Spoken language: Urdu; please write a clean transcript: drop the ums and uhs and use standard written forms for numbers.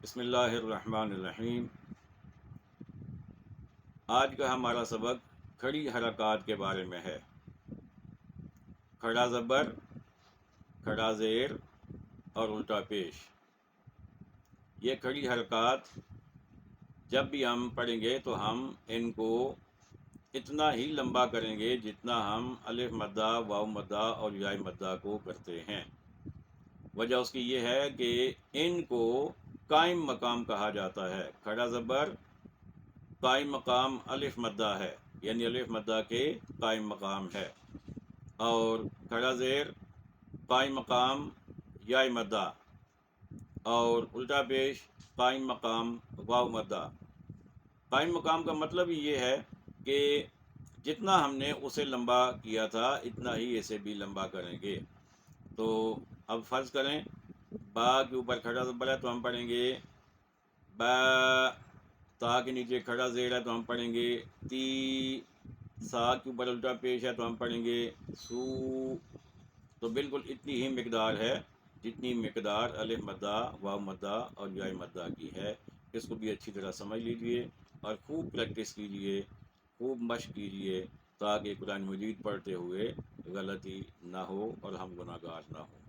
بسم اللہ الرحمن الرحیم۔ آج کا ہمارا سبق کھڑی حرکات کے بارے میں ہے۔ کھڑا زبر، کھڑا زیر اور الٹا پیش، یہ کھڑی حرکات جب بھی ہم پڑھیں گے تو ہم ان کو اتنا ہی لمبا کریں گے جتنا ہم الف مدہ، واو مدہ اور یا مدہ کو کرتے ہیں۔ وجہ اس کی یہ ہے کہ ان کو قائم مقام کہا جاتا ہے۔ کھڑا زبر قائم مقام الف مدہ ہے، یعنی الف مدہ کے قائم مقام ہے، اور کھڑا زیر قائم مقام یا مدہ، اور الٹا پیش قائم مقام واو مدہ۔ قائم مقام کا مطلب ہی یہ ہے کہ جتنا ہم نے اسے لمبا کیا تھا اتنا ہی اسے بھی لمبا کریں گے۔ تو اب فرض کریں با کے اوپر کھڑا زبر ہے تو ہم پڑھیں گے با، تا کے نیچے کھڑا زیر ہے تو ہم پڑھیں گے تی، سا کے اوپر الٹا پیش ہے تو ہم پڑھیں گے سو۔ تو بالکل اتنی ہی مقدار ہے جتنی مقدار الف مدہ، واو مدہ اور یا مدہ کی ہے۔ اس کو بھی اچھی طرح سمجھ لیجئے اور خوب پریکٹس کیجئے، خوب مشق کیجئے، تاکہ قرآن مجید پڑھتے ہوئے غلطی نہ ہو اور ہم گناہ گار نہ ہوں۔